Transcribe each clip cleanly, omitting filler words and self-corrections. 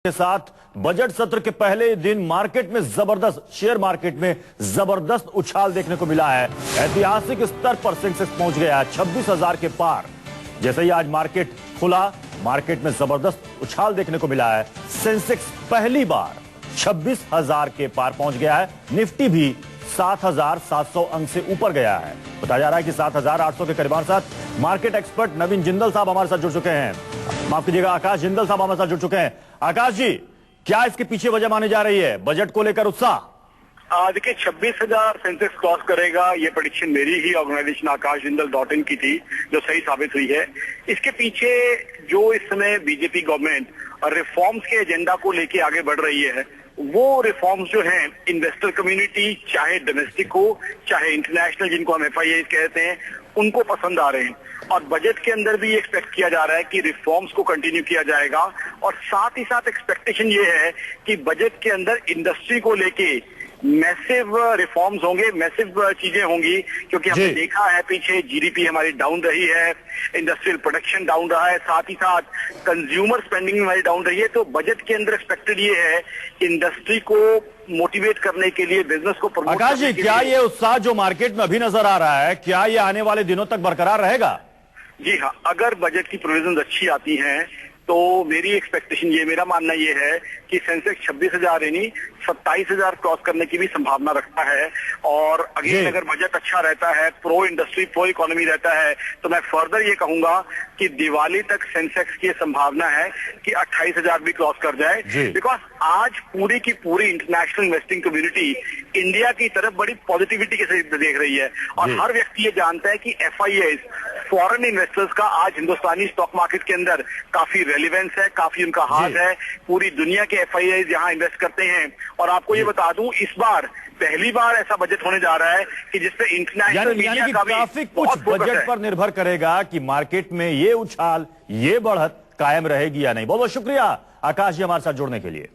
के साथ बजट सत्र के पहले दिन मार्केट में शेयर मार्केट में जबरदस्त उछाल देखने को मिला है। ऐतिहासिक स्तर पर सेंसेक्स पहुंच गया है 26,000 के पार। जैसे ही आज मार्केट खुला, मार्केट में जबरदस्त उछाल देखने को मिला है। सेंसेक्स पहली बार 26,000 के पार पहुंच गया है। निफ्टी भी 7,700 अंक से ऊपर गया है। बताया जा रहा है कि 7,800 के करीब। साथ मार्केट एक्सपर्ट नवीन जिंदल साहब हमारे साथ जुड़ चुके हैं। माफ कीजिएगा, आकाश जिंदल साहब हमारे साथ जुड़ चुके हैं। आकाश जी, क्या इसके पीछे वजह मानी जा रही है? बजट को लेकर उत्साह? देखिए 26,000 सेंसेक्स क्रॉस करेगा, ये प्रेडिक्शन मेरी ही ऑर्गेनाइजेशन आकाशजिंदल.in की थी, जो सही साबित हुई है। इसके पीछे जो इस समय बीजेपी गवर्नमेंट और रिफॉर्म्स के एजेंडा को लेके आगे बढ़ रही है, वो रिफॉर्म्स जो हैं इन्वेस्टर कम्युनिटी, चाहे डोमेस्टिक हो चाहे इंटरनेशनल, जिनको हम FIIs कहते हैं, उनको पसंद आ रहे हैं। और बजट के अंदर भी एक्सपेक्ट किया जा रहा है कि रिफॉर्म्स को कंटिन्यू किया जाएगा। और साथ ही साथ एक्सपेक्टेशन ये है कि बजट के अंदर इंडस्ट्री को लेके मैसिव रिफॉर्म्स होंगे, मैसिव चीजें होंगी, क्योंकि हमने देखा है पीछे जीडीपी हमारी डाउन रही है, इंडस्ट्रियल प्रोडक्शन डाउन रहा है, साथ ही साथ कंज्यूमर स्पेंडिंग हमारी डाउन रही है। तो बजट के अंदर एक्सपेक्टेड ये है इंडस्ट्री को मोटिवेट करने के लिए, बिजनेस को प्रमोट करने के लिए। आकाश जी, क्या ये उत्साह जो मार्केट में अभी नजर आ रहा है, क्या ये आने वाले दिनों तक बरकरार रहेगा? जी हाँ, अगर बजट की प्रोविजन अच्छी आती हैं तो मेरी एक्सपेक्टेशन ये, मेरा मानना ये है कि सेंसेक्स 26,000 यानी 27,000 क्रॉस करने की भी संभावना रखता है। और अगेन अगर बजट अच्छा रहता है, प्रो इंडस्ट्री प्रो इकोनॉमी रहता है, तो मैं फर्दर ये कहूंगा कि दिवाली तक सेंसेक्स की संभावना है कि 28,000 भी क्रॉस कर जाए। बिकॉज आज पूरी की पूरी इंटरनेशनल इन्वेस्टिंग कम्युनिटी इंडिया की तरफ बड़ी पॉजिटिविटी के साथ देख रही है। और हर व्यक्ति ये जानता है कि FIIs, फॉरेन इन्वेस्टर्स का आज हिंदुस्तानी स्टॉक मार्केट के अंदर काफी रेलिवेंस है, काफी उनका हाथ है। पूरी दुनिया के FIIs यहाँ इन्वेस्ट करते हैं। और आपको ये बता दूं, इस बार पहली बार ऐसा बजट होने जा रहा है कि जिसपे इंटरनेशनल मीडिया का भी काफी कुछ बजट पर निर्भर करेगा कि मार्केट में ये उछाल, ये बढ़त कायम रहेगी या नहीं। बहुत बहुत शुक्रिया आकाश जी हमारे साथ जुड़ने के लिए।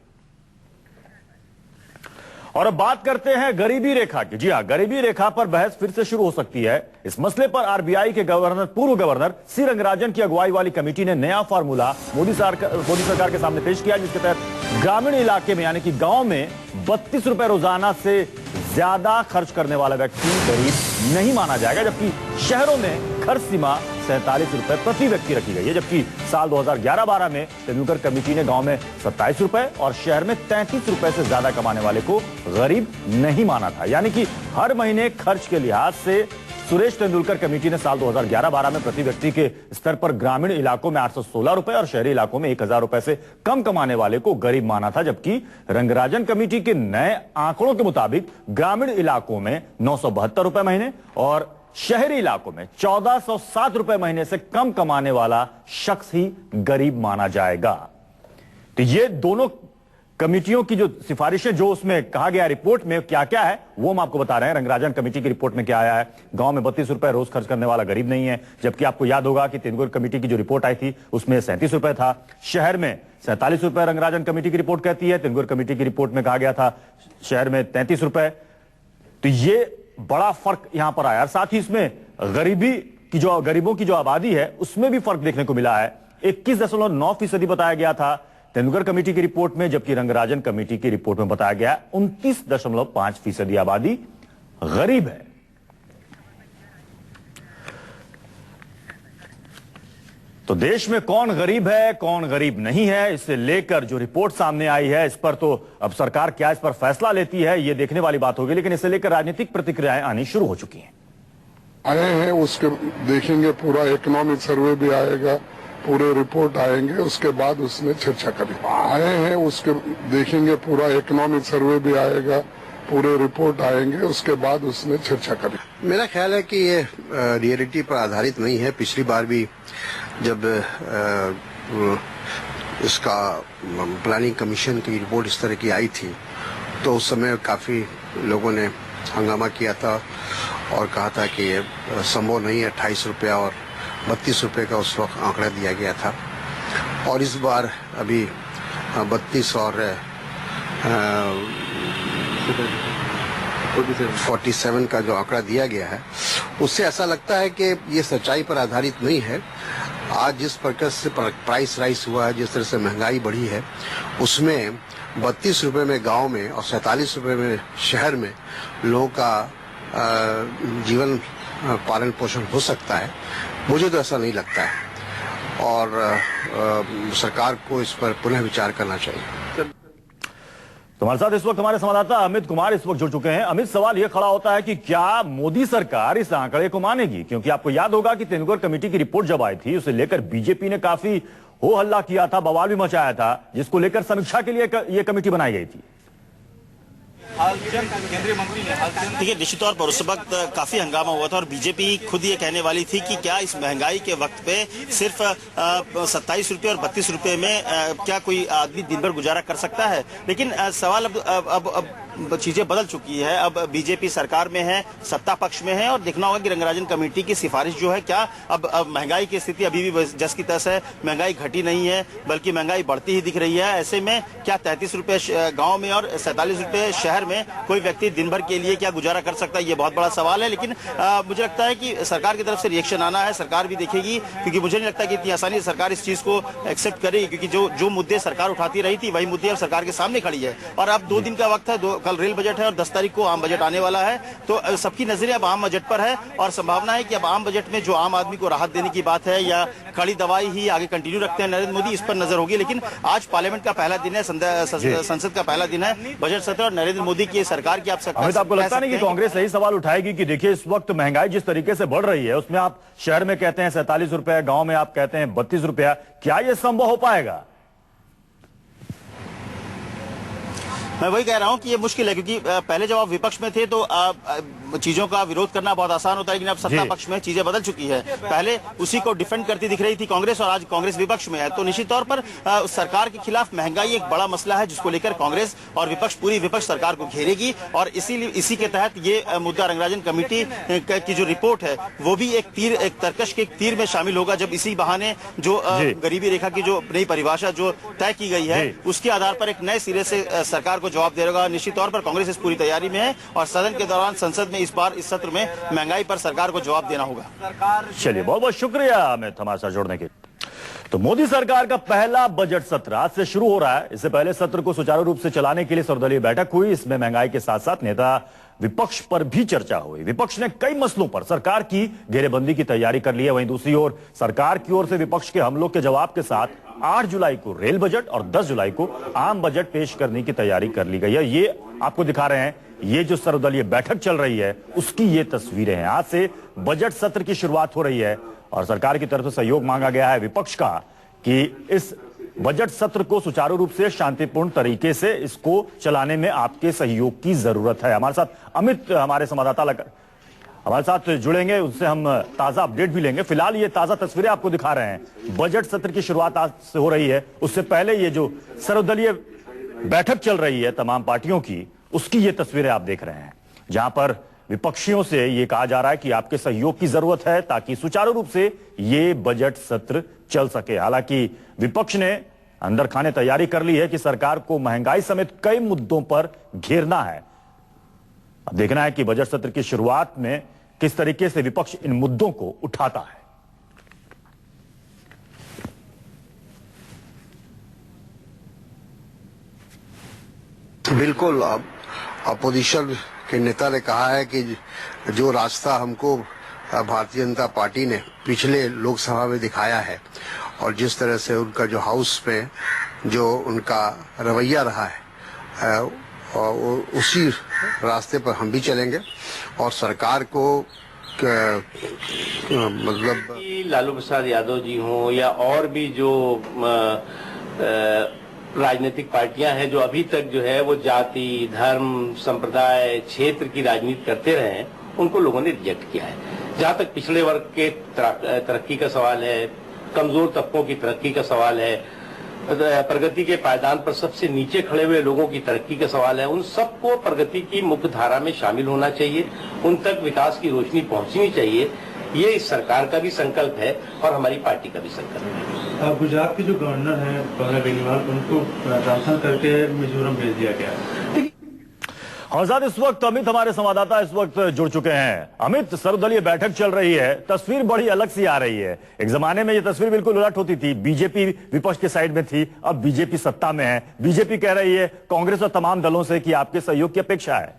और अब बात करते हैं गरीबी रेखा की। जी हां, गरीबी रेखा पर बहस फिर से शुरू हो सकती है। इस मसले पर RBI के पूर्व गवर्नर सी रंगराजन की अगुवाई वाली कमेटी ने नया फार्मूला मोदी सरकार के सामने पेश किया, जिसके तहत ग्रामीण इलाके में यानी कि गांव में 32 रुपए रोजाना से ज्यादा खर्च करने वाला व्यक्ति गरीब नहीं माना जाएगा, जबकि शहरों में खर्च सीमा 47 रुपए प्रति व्यक्ति रखी गई है। जबकि साल 2011-12 में तेंदुलकर कमेटी ने गांव में 27 रुपए और शहर में 33 रुपए से ज्यादा कमाने वाले को गरीब नहीं माना था। यानी कि हर महीने खर्च के लिहाज से सुरेश तेंदुलकर कमेटी ने साल 2011-12 में प्रति व्यक्ति के स्तर पर ग्रामीण इलाकों में 816 रुपए और शहरी इलाकों में 1,000 रुपए से कम कमाने वाले को गरीब माना था। जबकि रंगराजन कमेटी के नए आंकड़ों के मुताबिक ग्रामीण इलाकों में 972 रुपए महीने और शहरी इलाकों में 1,407 रुपए महीने से कम कमाने वाला शख्स ही गरीब माना जाएगा। तो ये दोनों कमेटियों की जो सिफारिशें, जो उसमें कहा गया रिपोर्ट में क्या क्या है, वो हम आपको बता रहे हैं। रंगराजन कमेटी की रिपोर्ट में क्या आया है? गांव में 32 रुपए रोज खर्च करने वाला गरीब नहीं है। जबकि आपको याद होगा कि तेंदुलकर कमेटी की जो रिपोर्ट आई थी उसमें 37 रुपए था। शहर में 47 रुपए रंगराजन कमेटी की रिपोर्ट कहती है। तेंदुलकर कमेटी की रिपोर्ट में कहा गया था शहर में 33 रुपए। तो ये बड़ा फर्क यहां पर आया। साथ ही इसमें गरीबों की जो आबादी है उसमें भी फर्क देखने को मिला है। 21.9% बताया गया था तेंदुलकर कमेटी की रिपोर्ट में, जबकि रंगराजन कमेटी की रिपोर्ट में बताया गया 29.5% आबादी गरीब है। तो देश में कौन गरीब है, कौन गरीब नहीं है, इससे लेकर जो रिपोर्ट सामने आई है, इस पर तो अब सरकार क्या इस पर फैसला लेती है, ये देखने वाली बात होगी। लेकिन इससे लेकर राजनीतिक प्रतिक्रियाएं आनी शुरू हो चुकी हैं। आए हैं, उसके देखेंगे, पूरा इकोनॉमिक सर्वे भी आएगा, पूरे रिपोर्ट आएंगे, उसके बाद उसमें चर्चा करेंगे। आए हैं, उसके देखेंगे, पूरा इकोनॉमिक सर्वे भी आएगा, पूरे रिपोर्ट आएंगे, उसके बाद उसमें चर्चा करेंगे। मेरा ख्याल है कि ये रियलिटी पर आधारित नहीं है। पिछली बार भी जब इसका प्लानिंग कमीशन की रिपोर्ट इस तरह की आई थी तो उस समय काफी लोगों ने हंगामा किया था और कहा था कि ये संभव नहीं है। 28 रुपया और 32 रुपये का उस वक्त आंकड़ा दिया गया था। और इस बार अभी 32 और 47 का जो आंकड़ा दिया गया है, उससे ऐसा लगता है कि ये सच्चाई पर आधारित नहीं है। आज जिस प्रकार से प्राइस राइस हुआ है, जिस तरह से महंगाई बढ़ी है, उसमें 32 रुपए में गांव में और 47 रुपए में शहर में लोगों का जीवन पालन पोषण हो सकता है। मुझे तो ऐसा नहीं लगता है और सरकार को इस पर पुनः विचार करना चाहिए। तो हमारे साथ इस वक्त हमारे संवाददाता अमित कुमार इस वक्त जुड़ चुके हैं। अमित, सवाल यह खड़ा होता है कि क्या मोदी सरकार इस आंकड़े को मानेगी? क्योंकि आपको याद होगा कि तेंदुलकर कमेटी की रिपोर्ट जब आई थी, उसे लेकर बीजेपी ने काफी हो हल्ला किया था, बवाल भी मचाया था, जिसको लेकर समीक्षा के लिए यह कमेटी बनाई गई थी। केंद्रीय मंत्री ने देखिए, निश्चित तौर पर उस वक्त काफी हंगामा हुआ था और बीजेपी खुद ये कहने वाली थी कि क्या इस महंगाई के वक्त पे सिर्फ 27 रुपये और 32 रुपये में क्या कोई आदमी दिन भर गुजारा कर सकता है। लेकिन सवाल अब चीजें बदल चुकी है। अब बीजेपी सरकार में है, सत्ता पक्ष में है और देखना होगा कि रंगराजन कमेटी की सिफारिश जो है क्या अब महंगाई की स्थिति अभी भी जस की तस है, महंगाई घटी नहीं है बल्कि महंगाई बढ़ती ही दिख रही है। ऐसे में क्या 33 रुपये गाँव में और 47 रुपये शहर में कोई व्यक्ति दिन भर के लिए क्या गुजारा कर सकता है, ये बहुत बड़ा सवाल है। लेकिन मुझे लगता है कि सरकार की तरफ से रिएक्शन आना है, सरकार भी देखेगी, क्योंकि मुझे नहीं लगता कि इतनी आसानी से सरकार इस चीज को एक्सेप्ट करेगी, क्योंकि जो मुद्दे सरकार उठाती रही थी वही मुद्दे अब सरकार के सामने खड़ी है। और अब 2 दिन का वक्त है, कल रेल बजट है और 10 तारीख को आम बजट आने वाला है, तो सबकी नजरें अब आम बजट पर है और संभावना है कि अब आम बजट में जो आम आदमी को राहत देने की बात है या कड़ी दवाई ही आगे कंटिन्यू रखते हैं नरेंद्र मोदी, इस पर नजर होगी। लेकिन आज पार्लियामेंट का पहला दिन है, संसद का पहला दिन है, बजट सत्र और नरेंद्र मोदी की सरकार की आपको लगता नहीं कि कांग्रेस यही सवाल उठाएगी कि देखिए इस वक्त महंगाई जिस तरीके से बढ़ रही है, उसमें आप शहर में कहते हैं 47 रुपए, गांव में आप कहते हैं 32 रुपया, क्या यह संभव हो पाएगा? मैं वही कह रहा हूं कि ये मुश्किल है, क्योंकि पहले जब आप विपक्ष में थे तो चीजों का विरोध करना बहुत आसान होता है, लेकिन अब सत्ता पक्ष में चीजें बदल चुकी है। पहले उसी को डिफेंड करती दिख रही थी कांग्रेस और आज कांग्रेस विपक्ष में है, तो निश्चित तौर पर सरकार के खिलाफ महंगाई एक बड़ा मसला है जिसको लेकर कांग्रेस और विपक्ष, पूरी विपक्ष सरकार को घेरेगी और इसी के तहत ये मुद्दा रंगराजन कमेटी की जो रिपोर्ट है वो भी एक तर्कश के तीर में शामिल होगा, जब इसी बहाने जो गरीबी रेखा की जो नई परिभाषा जो तय की गई है उसके आधार पर एक नए सिरे से सरकार को जवाब देगा। निश्चित तौर पर कांग्रेस इस पूरी तैयारी में है और सदन के दौरान संसद में इस बार इस सत्र में महंगाई पर सरकार को जवाब देना होगा। चलिए, बहुत बहुत शुक्रिया अमित हमारे साथ जोड़ने के। तो मोदी सरकार का पहला बजट सत्र आज से शुरू हो रहा है। इससे पहले सत्र को सुचारू रूप से चलाने के लिए सर्वदलीय बैठक हुई। इसमें महंगाई के साथ साथ नेता विपक्ष पर भी चर्चा हुई। विपक्ष ने कई मसलों पर सरकार की घेरेबंदी की तैयारी कर ली है। वहीं दूसरी ओर सरकार की ओर से विपक्ष के हमलों के जवाब के साथ 8 जुलाई को रेल बजट और 10 जुलाई को आम बजट पेश करने की तैयारी कर ली गई है। ये आपको दिखा रहे हैं, ये जो सर्वदलीय बैठक चल रही है उसकी ये तस्वीरें हैं। आज से बजट सत्र की शुरुआत हो रही है और सरकार की तरफ से सहयोग मांगा गया है विपक्ष का कि इस बजट सत्र को सुचारू रूप से शांतिपूर्ण तरीके से इसको चलाने में आपके सहयोग की जरूरत है। हमारे साथ अमित हमारे संवाददाता हमारे साथ जुड़ेंगे, उनसे हम ताजा अपडेट भी लेंगे। फिलहाल ये ताजा तस्वीरें आपको दिखा रहे हैं। बजट सत्र की शुरुआत आज से हो रही है, उससे पहले ये जो सर्वदलीय बैठक चल रही है तमाम पार्टियों की, उसकी ये तस्वीरें आप देख रहे हैं, जहां पर विपक्षियों से ये कहा जा रहा है कि आपके सहयोग की जरूरत है ताकि सुचारू रूप से ये बजट सत्र चल सके। हालांकि विपक्ष ने अंदर खाने तैयारी कर ली है कि सरकार को महंगाई समेत कई मुद्दों पर घेरना है। अब देखना है कि बजट सत्र की शुरुआत में किस तरीके से विपक्ष इन मुद्दों को उठाता है। बिल्कुल, अपोजिशन के नेता ने कहा है कि जो रास्ता हमको भारतीय जनता पार्टी ने पिछले लोकसभा में दिखाया है और जिस तरह से उनका जो हाउस में जो उनका रवैया रहा है और उसी रास्ते पर हम भी चलेंगे और सरकार को मतलब लालू प्रसाद यादव जी हों या और भी जो राजनीतिक पार्टियां हैं जो अभी तक जो है वो जाति, धर्म, संप्रदाय, क्षेत्र की राजनीति करते रहे हैं, उनको लोगों ने रिजेक्ट किया है। जहां तक पिछड़े वर्ग के तरक्की का सवाल है, कमजोर तबकों की तरक्की का सवाल है, प्रगति के पायदान पर सबसे नीचे खड़े हुए लोगों की तरक्की का सवाल है, उन सबको प्रगति की मुख्य धारा में शामिल होना चाहिए, उन तक विकास की रोशनी पहुंचनी चाहिए। ये इस सरकार का भी संकल्प है और हमारी पार्टी का भी संकल्प है। गुजरात के जो गवर्नर हैं पंकजा बेनीवाल, उनको ट्रांसफर करके मिजोरम भेज दिया गया है। आजाद, इस वक्त अमित हमारे संवाददाता इस वक्त जुड़ चुके हैं। अमित, सर्वदलीय बैठक चल रही है, तस्वीर बड़ी अलग सी आ रही है। एक जमाने में ये तस्वीर बिल्कुल उलट होती थी, बीजेपी विपक्ष के साइड में थी, अब बीजेपी सत्ता में है। बीजेपी कह रही है कांग्रेस और तमाम दलों से कि आपके सहयोग की अपेक्षा है।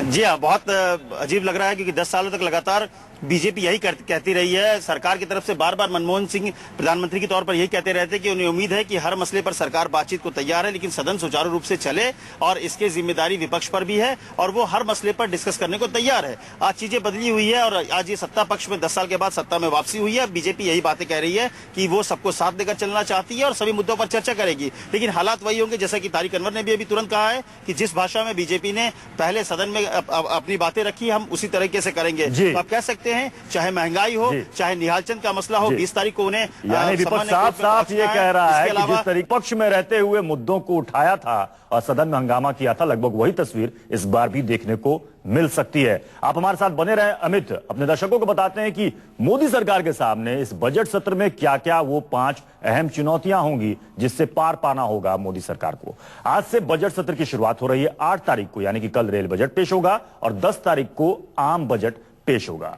जी हाँ, बहुत अजीब लग रहा है क्योंकि 10 सालों तक लगातार बीजेपी यही कहती रही है। सरकार की तरफ से बार बार मनमोहन सिंह प्रधानमंत्री के तौर पर यही कहते रहते कि उन्हें उम्मीद है कि हर मसले पर सरकार बातचीत को तैयार है, लेकिन सदन सुचारू रूप से चले और इसकी जिम्मेदारी विपक्ष पर भी है और वो हर मसले पर डिस्कस करने को तैयार है। आज चीजें बदली हुई है और आज ये सत्ता पक्ष में 10 साल के बाद सत्ता में वापसी हुई है। बीजेपी यही बातें कह रही है कि वो सबको साथ देकर चलना चाहती है और सभी मुद्दों पर चर्चा करेगी, लेकिन हालात वही होंगे जैसा कि तारिक अनवर ने भी अभी तुरंत कहा है कि जिस भाषा में बीजेपी ने पहले सदन में अपनी बातें रखी, हम उसी तरीके से करेंगे। तो आप कह सकते हैं चाहे महंगाई हो, चाहे निहालचंद का मसला हो, 20 तारीख को उन्हें यानी विपक्ष साफ साफ ये कह रहा है कि जिस तरीके पक्ष में रहते हुए मुद्दों को उठाया था और सदन में हंगामा किया था, लगभग वही तस्वीर इस बार भी देखने को मिल सकती है। आप हमारे साथ बने रहे अमित। अपने दर्शकों को बताते हैं कि मोदी सरकार के सामने इस बजट सत्र में क्या क्या वो 5 अहम चुनौतियां होंगी जिससे पार पाना होगा मोदी सरकार को। आज से बजट सत्र की शुरुआत हो रही है। 8 तारीख को यानी कि कल रेल बजट पेश होगा और 10 तारीख को आम बजट पेश होगा,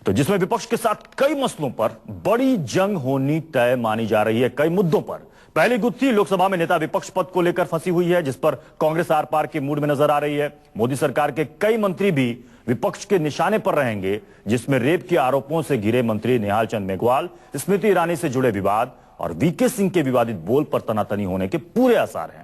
तो जिसमें विपक्ष के साथ कई मसलों पर बड़ी जंग होनी तय मानी जा रही है। कई मुद्दों पर पहली गुत्थी लोकसभा में नेता विपक्ष पद को लेकर फंसी हुई है, जिस पर कांग्रेस आर पार के मूड में नजर आ रही है। मोदी सरकार के कई मंत्री भी विपक्ष के निशाने पर रहेंगे, जिसमें रेप के आरोपों से घिरे मंत्री निहाल चंद मेघवाल, स्मृति ईरानी से जुड़े विवाद और वीके सिंह के विवादित बोल पर तनातनी होने के पूरे आसार हैं।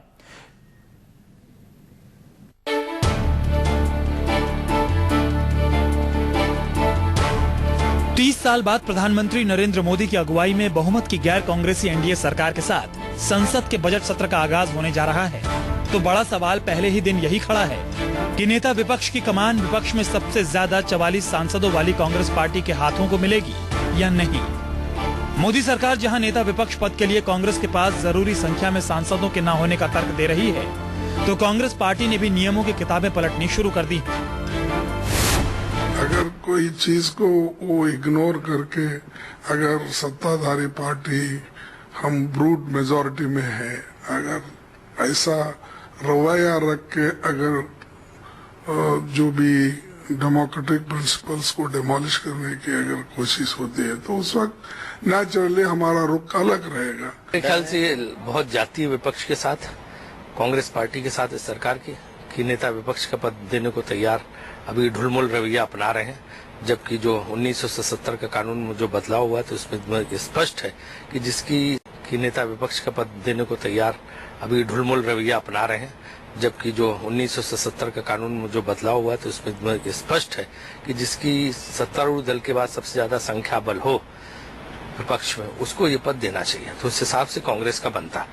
30 साल बाद प्रधानमंत्री नरेंद्र मोदी की अगुवाई में बहुमत की गैर कांग्रेसी एनडीए सरकार के साथ संसद के बजट सत्र का आगाज होने जा रहा है, तो बड़ा सवाल पहले ही दिन यही खड़ा है कि नेता विपक्ष की कमान विपक्ष में सबसे ज्यादा 44 सांसदों वाली कांग्रेस पार्टी के हाथों को मिलेगी या नहीं। मोदी सरकार जहां नेता विपक्ष पद के लिए कांग्रेस के पास जरूरी संख्या में सांसदों के न होने का तर्क दे रही है, तो कांग्रेस पार्टी ने भी नियमों की किताबें पलटनी शुरू कर दी। अगर कोई चीज को वो इग्नोर करके अगर सत्ताधारी पार्टी हम ब्रूट मेजॉरिटी में है, अगर ऐसा रवैया रख के अगर जो भी डेमोक्रेटिक प्रिंसिपल्स को डिमोलिश करने की अगर कोशिश होती है, तो उस वक्त नेचुरली हमारा रुख अलग रहेगा। मेरे ख्याल से बहुत जाती है विपक्ष के साथ, कांग्रेस पार्टी के साथ इस सरकार की नेता विपक्ष का पद देने को तैयार अभी ढुलमुल रवैया अपना रहे हैं, जबकि जो 1970 का कानून में जो बदलाव हुआ तो इसमें स्पष्ट है कि जिसकी नेता विपक्ष का पद देने को तैयार अभी ढुलमुल रवैया अपना रहे हैं, जबकि जो 1970 का कानून में जो बदलाव हुआ तो इसमें स्पष्ट है कि जिसकी सत्तारूढ़ दल के बाद सबसे ज्यादा संख्या बल हो विपक्ष में, उसको ये पद देना चाहिए। तो उस हिसाब से कांग्रेस का बनता।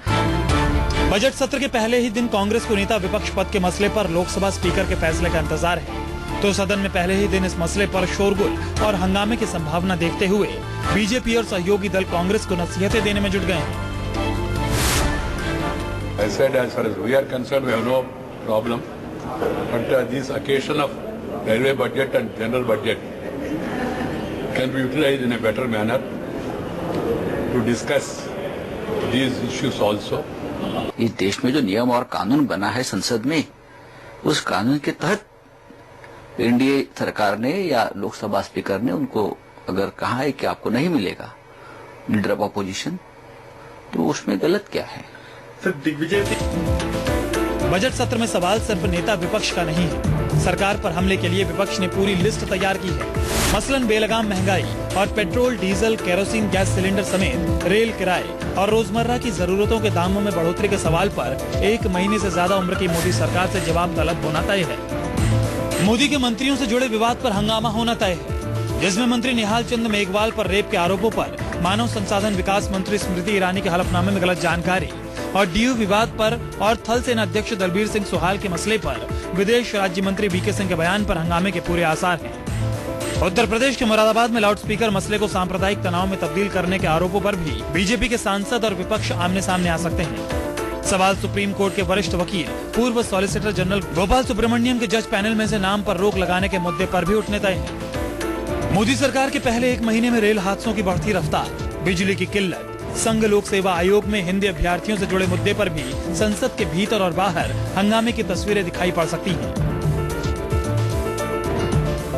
बजट सत्र के पहले ही दिन कांग्रेस को नेता विपक्ष पद के मसले पर लोकसभा स्पीकर के फैसले का इंतजार है, तो सदन में पहले ही दिन इस मसले पर शोरगुल और हंगामे की संभावना देखते हुए बीजेपी और सहयोगी दल कांग्रेस को नसीहतें देने में जुट गए हैं। I said as far as we are concerned, we have no problem, but this occasion of railway budget and general budget can be utilized in a better manner to discuss these issues also. इस देश में जो नियम और कानून बना है संसद में, उस कानून के तहत एनडीए सरकार ने या लोकसभा स्पीकर ने उनको अगर कहा है कि आपको नहीं मिलेगा लीडर ऑफ अपोजिशन, तो उसमें गलत क्या है। बजट सत्र में सवाल सिर्फ नेता विपक्ष का नहीं है। सरकार पर हमले के लिए विपक्ष ने पूरी लिस्ट तैयार की है। मसलन बेलगाम महंगाई और petrol, diesel, kerosene gas cylinder समेत रेल किराए और रोजमर्रा की जरूरतों के दामों में बढ़ोतरी के सवाल पर 1 महीने से ज्यादा उम्र की मोदी सरकार से जवाब तलब होना तय है। मोदी के मंत्रियों से जुड़े विवाद पर हंगामा होना तय है, जिसमें मंत्री निहाल चंद मेघवाल पर रेप के आरोपों पर मानव संसाधन विकास मंत्री स्मृति ईरानी के हलफनामे में गलत जानकारी और डीयू विवाद पर और थल सेना अध्यक्ष दलबीर सिंह सुहाल के मसले पर विदेश राज्य मंत्री वीके सिंह के बयान पर हंगामे के पूरे आसार हैं। उत्तर प्रदेश के मुरादाबाद में लाउडस्पीकर मसले को सांप्रदायिक तनाव में तब्दील करने के आरोपों पर भी बीजेपी के सांसद और विपक्ष आमने सामने आ सकते हैं। सवाल सुप्रीम कोर्ट के वरिष्ठ वकील पूर्व सॉलिसिटर जनरल गोपाल सुब्रमण्यम के जज पैनल में से नाम पर रोक लगाने के मुद्दे पर भी उठने तय है। मोदी सरकार के पहले 1 महीने में रेल हादसों की बढ़ती रफ्तार, बिजली की किल्लत, संघ लोक सेवा आयोग में हिंदी अभ्यर्थियों से जुड़े मुद्दे पर भी संसद के भीतर और बाहर हंगामे की तस्वीरें दिखाई पड़ सकती हैं।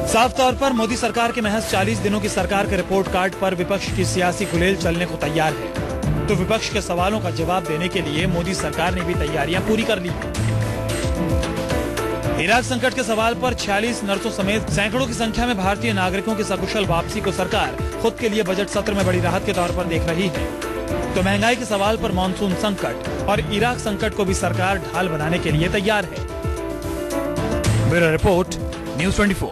साफ तौर पर मोदी सरकार के महज 40 दिनों की सरकार के रिपोर्ट कार्ड पर विपक्ष की सियासी गुलेल चलने को तैयार है, तो विपक्ष के सवालों का जवाब देने के लिए मोदी सरकार ने भी तैयारियां पूरी कर ली हैं। इराक संकट के सवाल पर 46 नर्सों समेत सैकड़ों की संख्या में भारतीय नागरिकों की सकुशल वापसी को सरकार खुद के लिए बजट सत्र में बड़ी राहत के तौर पर देख रही है, तो महंगाई के सवाल पर मानसून संकट और इराक संकट को भी सरकार ढाल बनाने के लिए तैयार है। Bureau report, news 24।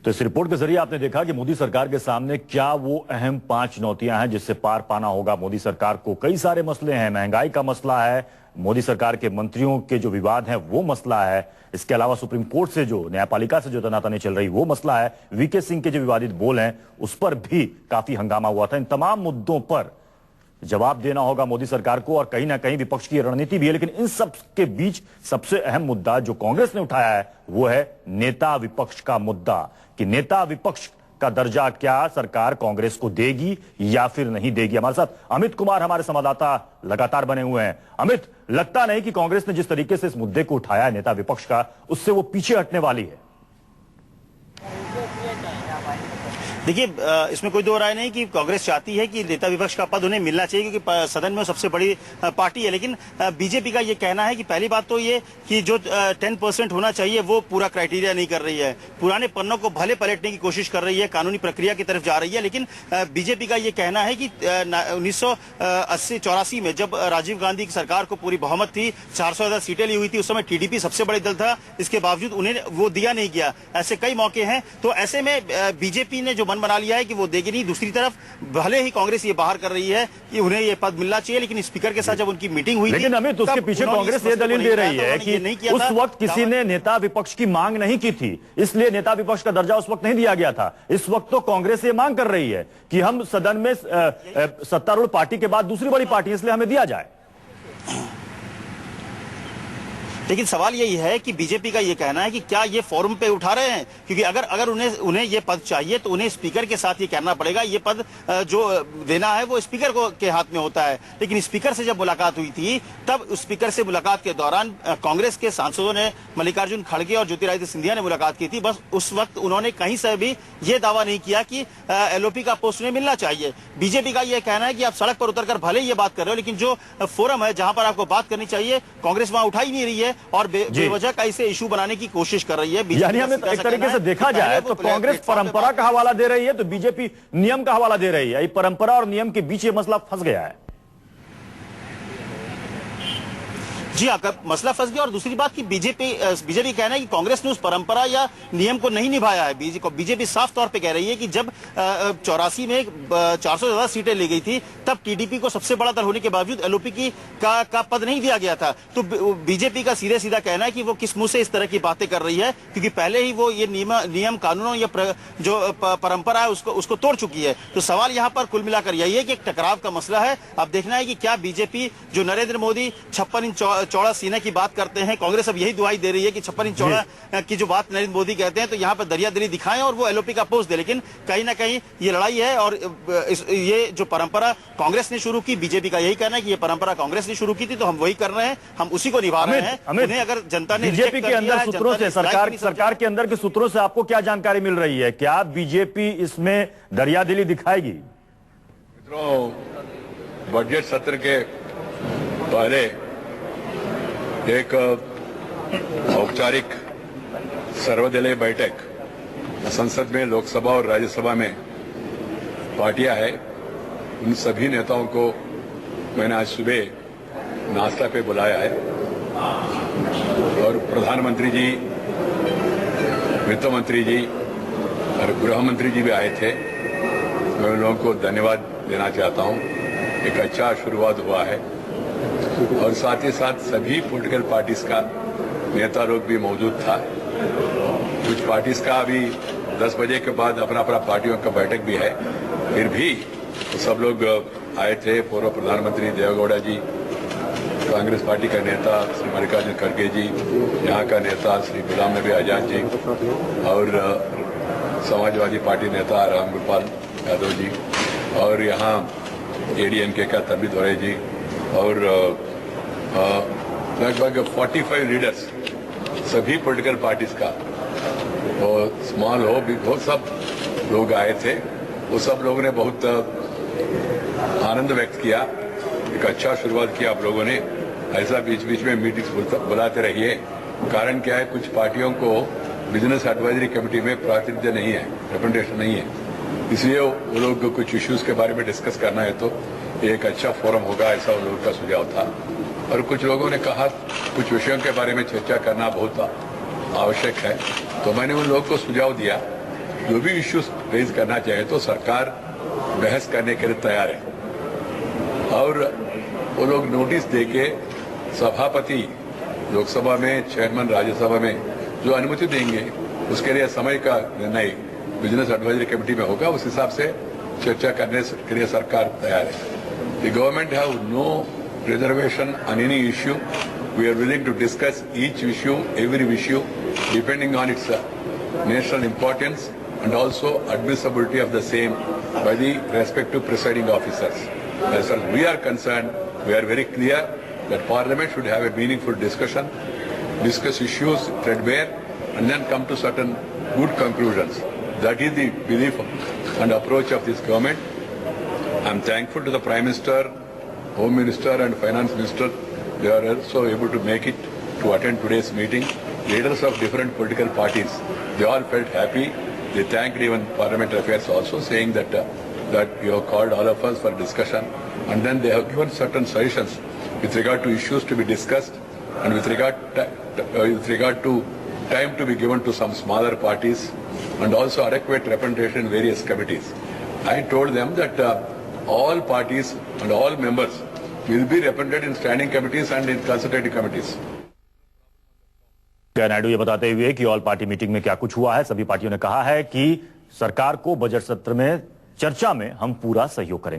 तो इस रिपोर्ट के जरिए आपने देखा कि मोदी सरकार के सामने क्या वो अहम 5 चुनौतियां हैं जिससे पार पाना होगा मोदी सरकार को। कई सारे मसले हैं, महंगाई का मसला है, मोदी सरकार के मंत्रियों के जो विवाद हैं वो मसला है, इसके अलावा सुप्रीम कोर्ट से जो न्यायपालिका से जो तनातनी चल रही वो मसला है, वीके सिंह के जो विवादित बोल हैं उस पर भी काफी हंगामा हुआ था। इन तमाम मुद्दों पर जवाब देना होगा मोदी सरकार को और कहीं ना कहीं विपक्ष की रणनीति भी है। लेकिन इन सब के बीच सबसे अहम मुद्दा जो कांग्रेस ने उठाया है वो है नेता विपक्ष का मुद्दा, कि नेता विपक्ष का दर्जा क्या सरकार कांग्रेस को देगी या फिर नहीं देगी। हमारे साथ अमित कुमार हमारे संवाददाता लगातार बने हुए हैं। अमित, लगता नहीं कि कांग्रेस ने जिस तरीके से इस मुद्दे को उठाया है नेता विपक्ष का, उससे वो पीछे हटने वाली है। देखिए, इसमें कोई दो राय नहीं कि कांग्रेस चाहती है कि नेता विपक्ष का पद उन्हें मिलना चाहिए, क्योंकि सदन में सबसे बड़ी पार्टी है। लेकिन बीजेपी का ये कहना है कि पहली बात तो ये कि जो 10% होना चाहिए वो पूरा क्राइटेरिया नहीं कर रही है, पुराने पन्नों को भले पलटने की कोशिश कर रही है, कानूनी प्रक्रिया की तरफ जा रही है। लेकिन बीजेपी का ये कहना है कि 1980-84 में जब राजीव गांधी की सरकार को पूरी बहुमत थी, 400 ज्यादा सीटें ली हुई थी, उस समय टीडीपी सबसे बड़े दल था, इसके बावजूद उन्हें वो दिया नहीं गया। ऐसे कई मौके हैं, तो ऐसे में बीजेपी ने जो मन बना लिया है कि वो देगी नहीं। दूसरी तरफ भले ही कांग्रेस ये बाहर कर रही है कि उन्हें ये पद मिलना चाहिए, लेकिन स्पीकर के साथ जब उनकी मीटिंग हुई, लेकिन अमित उसके पीछे कांग्रेस ये दलील दे रही है कि उस वक्त किसी ने नेता विपक्ष की मांग नहीं की थी, इसलिए नेता विपक्ष का दर्जा उस वक्त नहीं दिया गया था। इस वक्त तो कांग्रेस ये मांग कर रही है कि हम सदन में सत्तारूढ़ पार्टी के बाद दूसरी बड़ी पार्टी, इसलिए हमें दिया जाए। लेकिन सवाल यही है कि बीजेपी का ये कहना है कि क्या ये फोरम पे उठा रहे हैं, क्योंकि अगर उन्हें ये पद चाहिए तो उन्हें स्पीकर के साथ ये कहना पड़ेगा। ये पद जो देना है वो स्पीकर के हाथ में होता है। लेकिन स्पीकर से जब मुलाकात हुई थी, तब स्पीकर से मुलाकात के दौरान कांग्रेस के सांसदों ने, मल्लिकार्जुन खड़गे और ज्योतिरादित्य सिंधिया ने मुलाकात की थी। बस उस वक्त उन्होंने कहीं से भी ये दावा नहीं किया कि एलओपी का पोस्ट उन्हें मिलना चाहिए। बीजेपी का यह कहना है कि आप सड़क पर उतरकर भले ये बात कर रहे हो, लेकिन जो फोरम है जहां पर आपको बात करनी चाहिए, कांग्रेस वहां उठा ही नहीं रही है और बेवजह का इसे इशू बनाने की कोशिश कर रही है। यानी हमें एक तरीके से देखा जाए तो कांग्रेस परंपरा का हवाला दे रही है, तो बीजेपी नियम का हवाला दे रही है। परंपरा और नियम के बीच ये मसला फंस गया है। जी हाँ, मसला फंस गया। और दूसरी बात कि बीजेपी कहना है कि कांग्रेस ने उस परंपरा या नियम को नहीं निभाया है। बीजेपी साफ तौर पे कह रही है कि जब 84 में 400 से ज्यादा सीटें ली गई थी, तब टीडीपी को सबसे बड़ा दल होने के बावजूद एलओपी का पद नहीं दिया गया था। तो बीजेपी का सीधे सीधा कहना है कि वो किस मुंह से इस तरह की बातें कर रही है, क्योंकि पहले ही वो ये नियम कानूनों या जो परंपरा है उसको तोड़ चुकी है। तो सवाल यहाँ पर कुल मिलाकर यही है कि एक टकराव का मसला है। अब देखना है कि क्या बीजेपी जो नरेंद्र मोदी 56 इंच चौड़ा सीने की बात करते हैं, कांग्रेस अब यही दुहाई दे रही है कि 56 इंच चौड़ा की जो बात नरेंद्र मोदी कहते हैं, तो यहाँ पर दरियादिली दिखाएं और वो एलओपी का पोस्ट दे। लेकिन कहीं ना कहीं ये लड़ाई है और ये जो परंपरा कांग्रेस ने शुरू की, बीजेपी का यही कहना है कि ये परंपरा कांग्रेस ने शुरू की थी, तो हम वही कर रहे हैं, हम उसी को निभा रहे हैं। उन्हें अगर जनता ने बीजेपी के अंदर सूत्रों से, सरकार के अंदर के सूत्रों से आपको क्या जानकारी मिल रही है? क्या बीजेपी इसमें दरियादिली दिखाएगी? मित्रों, बजट सत्र के पहले एक औपचारिक सर्वदलीय बैठक संसद में, लोकसभा और राज्यसभा में पार्टियां हैं, उन सभी नेताओं को मैंने आज सुबह नाश्ता पे बुलाया है और प्रधानमंत्री जी, वित्त मंत्री जी और गृह मंत्री जी भी आए थे। मैं उन लोगों को धन्यवाद देना चाहता हूं। एक अच्छा शुरुआत हुआ है और साथ ही साथ सभी पॉलिटिकल पार्टीज का नेता लोग भी मौजूद था। कुछ पार्टीज का अभी 10 बजे के बाद अपना पार्टियों का बैठक भी है, फिर भी तो सब लोग आए थे। पूर्व प्रधानमंत्री देवेगौड़ा जी, कांग्रेस पार्टी का नेता श्री मल्लिकार्जुन खड़गे जी, यहाँ का नेता श्री गुलाम नबी आजाद जी और समाजवादी पार्टी नेता रामगोपाल यादव जी और यहाँ एडीएमके का तबीत औरे जी और लगभग 45 लीडर्स सभी पॉलिटिकल पार्टीज का, और स्मॉल हो बिग हो, सब लोग आए थे। वो सब लोगों ने बहुत आनंद व्यक्त किया, एक अच्छा शुरुआत किया आप लोगों ने। ऐसा बीच बीच में मीटिंग्स बुलाते रहिए। कारण क्या है, कुछ पार्टियों को बिजनेस एडवाइजरी कमेटी में प्रातिनिध्य नहीं है, रिप्रेजेंटेशन नहीं है, इसलिए वो लोग को कुछ इश्यूज के बारे में डिस्कस करना है तो एक अच्छा फोरम होगा, ऐसा उन लोगों का सुझाव था। और कुछ लोगों ने कहा कुछ विषयों के बारे में चर्चा करना बहुत आवश्यक है, तो मैंने उन लोगों को सुझाव दिया जो भी इश्यूज रेज करना चाहे तो सरकार बहस करने के लिए तैयार है। और वो लोग नोटिस देके सभापति लोकसभा में, चेयरमैन राज्यसभा में जो अनुमति देंगे उसके लिए समय का निर्णय बिजनेस एडवाइजरी कमेटी में होगा, उस हिसाब से चर्चा करने के लिए सरकार तैयार है। The government have no reservation on any issue. We are willing to discuss each issue, every issue, depending on its national importance and also admissibility of the same by the respective presiding officers. As far as we are concerned, we are very clear that Parliament should have a meaningful discussion, discuss issues threadbare, and then come to certain good conclusions. That is the belief and approach of this government. I am thankful to the Prime Minister, Home Minister and Finance Minister. They are also able to make it to attend today's meeting. Leaders of different political parties, they all felt happy. They thanked even Parliament Affairs also, saying that you have called all of us for discussion, and then they have given certain suggestions with regard to issues to be discussed and with regard to time to be given to some smaller parties and also adequate representation in various committees. I told them that all parties and all members will be represented in standing committees and in consultative committees. Naidu ये बताते हुए कि all party meeting में क्या कुछ हुआ है, सभी पार्टियों ने कहा है कि सरकार को बजट सत्र में चर्चा में हम पूरा सहयोग करेंगे।